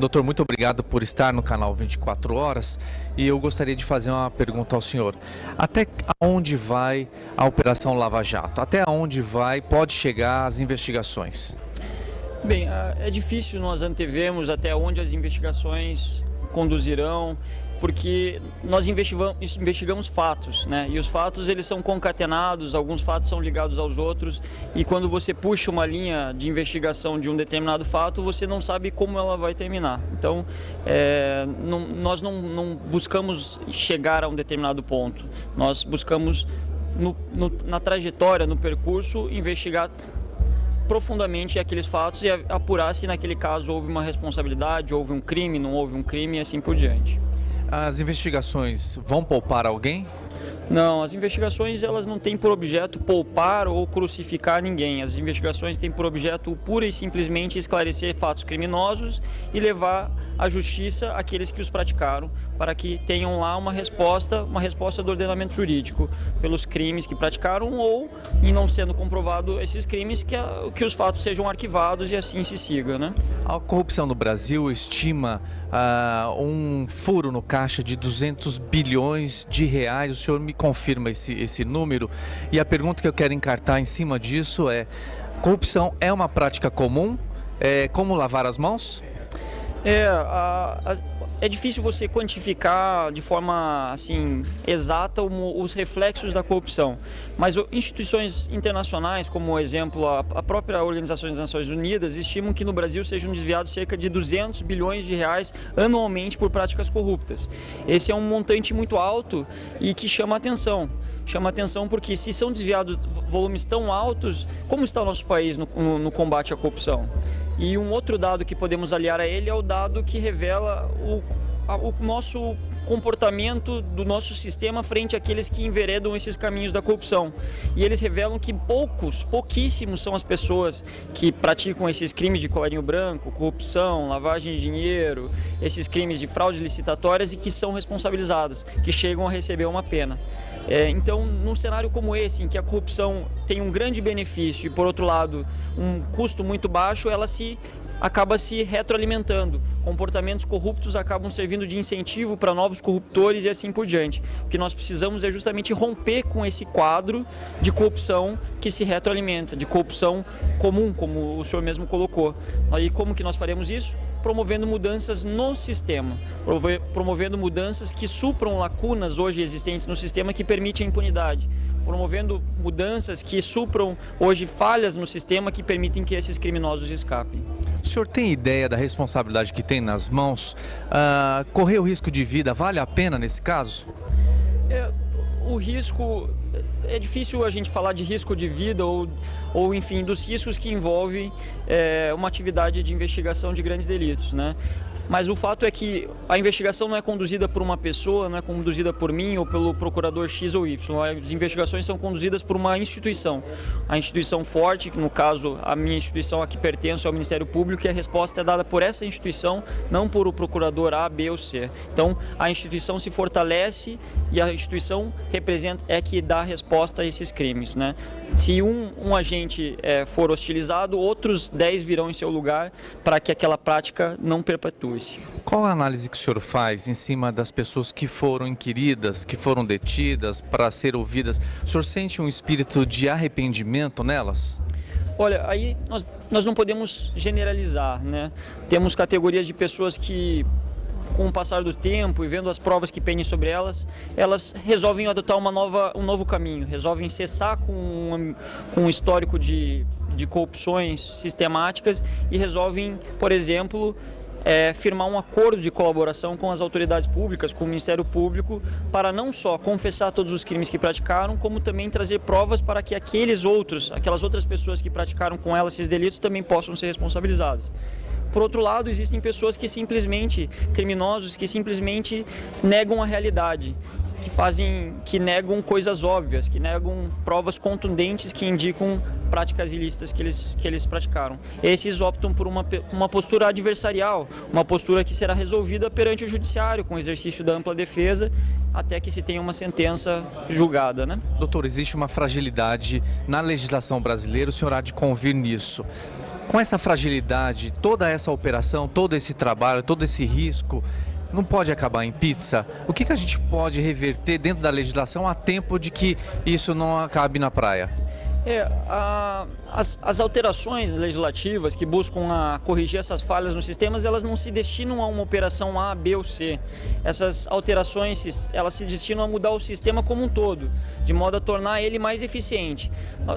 Doutor, muito obrigado por estar no canal 24 Horas e eu gostaria de fazer uma pergunta ao senhor. Até onde vai a Operação Lava Jato? Até onde pode chegar as investigações? Bem, é difícil nós antevermos até onde as investigações conduzirão, porque nós investigamos fatos, né? E os fatos eles são concatenados, alguns fatos são ligados aos outros, e quando você puxa uma linha de investigação de um determinado fato, você não sabe como ela vai terminar. Então, nós não buscamos chegar a um determinado ponto, nós buscamos na trajetória, no percurso, investigar profundamente aqueles fatos e apurar se naquele caso houve uma responsabilidade, houve um crime, não houve um crime e assim por diante. As investigações vão poupar alguém? Não, as investigações elas não têm por objeto poupar ou crucificar ninguém. As investigações têm por objeto pura e simplesmente esclarecer fatos criminosos e levar à justiça aqueles que os praticaram, para que tenham lá uma resposta do ordenamento jurídico pelos crimes que praticaram ou, em não sendo comprovado esses crimes, que os fatos sejam arquivados e assim se siga, né? A corrupção no Brasil estima um furo no caixa de 200 bilhões de reais. O senhor me confirma esse número? E a pergunta que eu quero encartar em cima disso é: corrupção é uma prática comum? Como lavar as mãos? É difícil você quantificar de forma assim exata os reflexos da corrupção, mas instituições internacionais, como exemplo a própria Organização das Nações Unidas, estimam que no Brasil sejam desviados cerca de 200 bilhões de reais anualmente por práticas corruptas. Esse é um montante muito alto e que chama atenção. Chama atenção porque se são desviados volumes tão altos, como está o nosso país no combate à corrupção? E um outro dado que podemos aliar a ele é o dado que revela o nosso comportamento do nosso sistema frente àqueles que enveredam esses caminhos da corrupção. E eles revelam que pouquíssimos são as pessoas que praticam esses crimes de colarinho branco, corrupção, lavagem de dinheiro, esses crimes de fraudes licitatórias e que são responsabilizadas, que chegam a receber uma pena. Então, num cenário como esse, em que a corrupção tem um grande benefício e, por outro lado, um custo muito baixo, ela acaba se retroalimentando. Comportamentos corruptos acabam servindo de incentivo para novos corruptores e assim por diante. O que nós precisamos é justamente romper com esse quadro de corrupção que se retroalimenta, de corrupção comum, como o senhor mesmo colocou. E como que nós faremos isso? Promovendo mudanças no sistema, promovendo mudanças que supram lacunas hoje existentes no sistema que permitem a impunidade, promovendo mudanças que supram hoje falhas no sistema que permitem que esses criminosos escapem. O senhor tem ideia da responsabilidade que tem nas mãos? Correr o risco de vida vale a pena nesse caso? O risco, é difícil a gente falar de risco de vida ou enfim, dos riscos que envolvem uma atividade de investigação de grandes delitos, né? Mas o fato é que a investigação não é conduzida por uma pessoa, não é conduzida por mim ou pelo procurador X ou Y. As investigações são conduzidas por uma instituição. A instituição forte, que no caso a minha instituição a que pertenço é o Ministério Público, e a resposta é dada por essa instituição, não por o procurador A, B ou C. Então a instituição se fortalece e a instituição é que dá a resposta a esses crimes, né? Se um agente for hostilizado, outros 10 virão em seu lugar para que aquela prática não perpetue. Qual a análise que o senhor faz em cima das pessoas que foram inquiridas, que foram detidas para ser ouvidas? O senhor sente um espírito de arrependimento nelas? Olha, aí nós não podemos generalizar, né? Temos categorias de pessoas que, com o passar do tempo e vendo as provas que pendem sobre elas resolvem adotar um novo caminho, resolvem cessar com um histórico de corrupções sistemáticas e resolvem, por exemplo, firmar um acordo de colaboração com as autoridades públicas, com o Ministério Público, para não só confessar todos os crimes que praticaram, como também trazer provas para que aquelas outras pessoas que praticaram com elas esses delitos também possam ser responsabilizadas. Por outro lado, existem pessoas criminosos que simplesmente negam a realidade, que negam coisas óbvias, que negam provas contundentes que indicam práticas ilícitas que eles praticaram. Esses optam por uma postura adversarial, uma postura que será resolvida perante o judiciário, com o exercício da ampla defesa, até que se tenha uma sentença julgada, né? Doutor, existe uma fragilidade na legislação brasileira, o senhor há de convir nisso. Com essa fragilidade, toda essa operação, todo esse trabalho, todo esse risco, não pode acabar em pizza? O que a gente pode reverter dentro da legislação a tempo de que isso não acabe na praia? As alterações legislativas que buscam corrigir essas falhas nos sistemas, elas não se destinam a uma operação A, B ou C. Essas alterações, elas se destinam a mudar o sistema como um todo, de modo a tornar ele mais eficiente.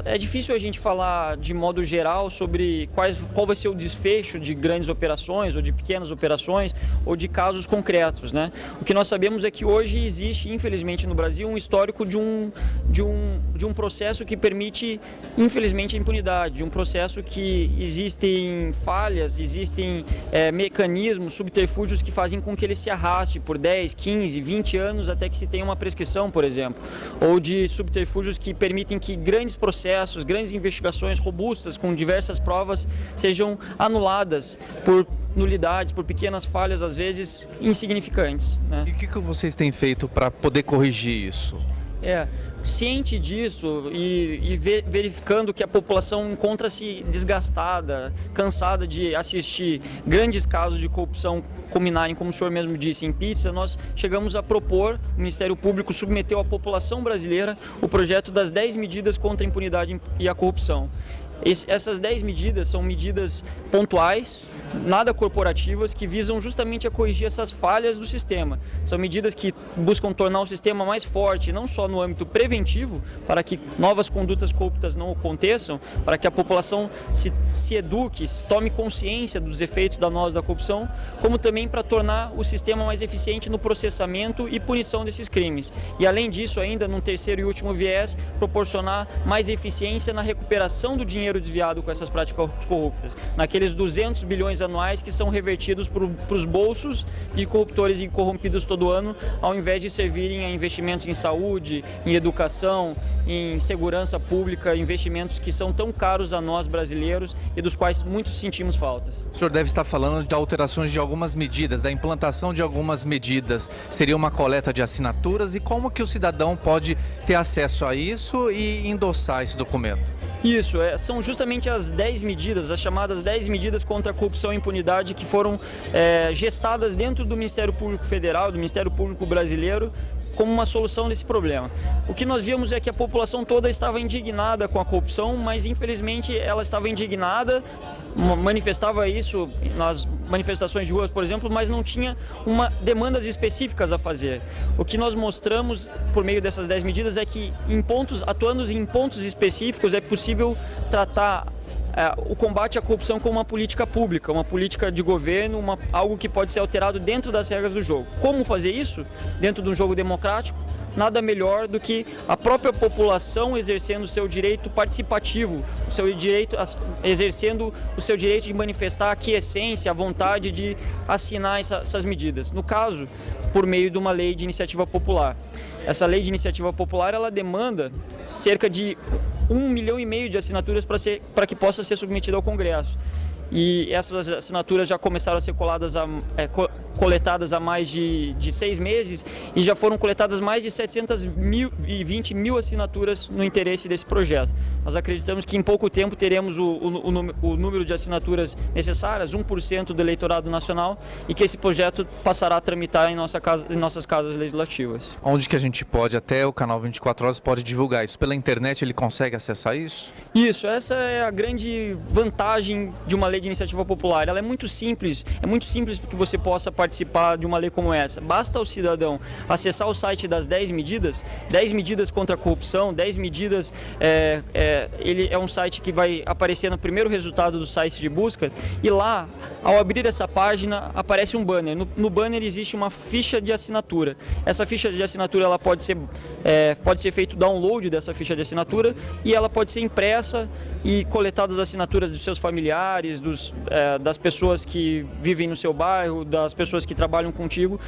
É difícil a gente falar de modo geral sobre qual vai ser o desfecho de grandes operações ou de pequenas operações ou de casos concretos, né? O que nós sabemos é que hoje existe, infelizmente no Brasil, um histórico de um processo que permite, infelizmente, a impunidade, de um processo que existem falhas, existem mecanismos, subterfúgios que fazem com que ele se arraste por 10, 15, 20 anos até que se tenha uma prescrição, por exemplo, ou de subterfúgios que permitem que grandes processos, grandes investigações robustas com diversas provas sejam anuladas por nulidades, por pequenas falhas, às vezes insignificantes, né? E o que vocês têm feito para poder corrigir isso? Ciente disso e verificando que a população encontra-se desgastada, cansada de assistir grandes casos de corrupção culminarem, como o senhor mesmo disse, em pizza, nós chegamos a propor, o Ministério Público submeteu à população brasileira o projeto das 10 medidas contra a impunidade e a corrupção. Essas 10 medidas são medidas pontuais, nada corporativas, que visam justamente a corrigir essas falhas do sistema. São medidas que buscam tornar o sistema mais forte, não só no âmbito preventivo, para que novas condutas corruptas não aconteçam, para que a população se eduque, tome consciência dos efeitos danosos da corrupção, como também para tornar o sistema mais eficiente no processamento e punição desses crimes. E além disso, ainda, num terceiro e último viés, proporcionar mais eficiência na recuperação do dinheiro desviado com essas práticas corruptas, naqueles 200 bilhões anuais que são revertidos para os bolsos de corruptores e corrompidos todo ano, ao invés de servirem a investimentos em saúde, em educação, em segurança pública, investimentos que são tão caros a nós brasileiros e dos quais muitos sentimos faltas. O senhor deve estar falando de alterações de algumas medidas, da implantação de algumas medidas. Seria uma coleta de assinaturas e como que o cidadão pode ter acesso a isso e endossar esse documento? Isso, são justamente as 10 medidas, as chamadas 10 medidas contra a corrupção e impunidade que foram gestadas dentro do Ministério Público Federal, do Ministério Público Brasileiro, como uma solução desse problema. O que nós vimos é que a população toda estava indignada com a corrupção, mas infelizmente ela estava indignada, manifestava isso nas manifestações de rua, por exemplo, mas não tinha demandas específicas a fazer. O que nós mostramos por meio dessas 10 medidas é que atuando em pontos específicos é possível tratar o combate à corrupção como uma política pública, uma política de governo, algo que pode ser alterado dentro das regras do jogo. Como fazer isso dentro de um jogo democrático? Nada melhor do que a própria população exercendo o seu direito participativo, exercendo o seu direito de manifestar a aquiescência, a vontade de assinar essas medidas. No caso, por meio de uma lei de iniciativa popular. Essa lei de iniciativa popular, ela demanda cerca de 1,5 milhão de assinaturas para que possa ser submetida ao Congresso. E essas assinaturas já começaram a ser coletadas há mais de 6 meses e já foram coletadas mais de 720 mil assinaturas no interesse desse projeto. Nós acreditamos que em pouco tempo teremos o número de assinaturas necessárias, 1% do eleitorado nacional, e que esse projeto passará a tramitar em nossas casas legislativas. Onde que a gente pode, até o canal 24 Horas, pode divulgar isso? Pela internet ele consegue acessar isso? Isso, essa é a grande vantagem de uma lei de iniciativa popular. Ela é muito simples para que você possa participar de uma lei como essa. Basta o cidadão acessar o site das 10 medidas contra a corrupção, 10 medidas, ele é um site que vai aparecer no primeiro resultado do site de busca, e lá, ao abrir essa página, aparece um banner. No banner existe uma ficha de assinatura. Essa ficha de assinatura, ela pode ser feito download dessa ficha de assinatura e ela pode ser impressa e coletadas as assinaturas dos seus familiares, das pessoas que vivem no seu bairro, das pessoas que trabalham contigo,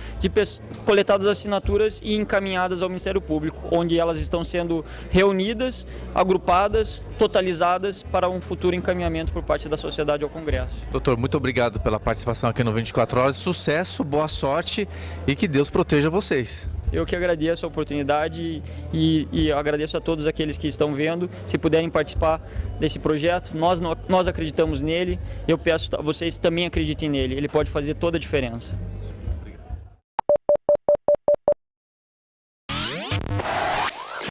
coletadas as assinaturas e encaminhadas ao Ministério Público, onde elas estão sendo reunidas, agrupadas, totalizadas para um futuro encaminhamento por parte da sociedade ao Congresso. Doutor, muito obrigado pela participação aqui no 24 Horas. Sucesso, boa sorte e que Deus proteja vocês. Eu que agradeço a oportunidade e agradeço a todos aqueles que estão vendo. Se puderem participar desse projeto, nós acreditamos nele. Eu peço a vocês também acreditem nele. Ele pode fazer toda a diferença.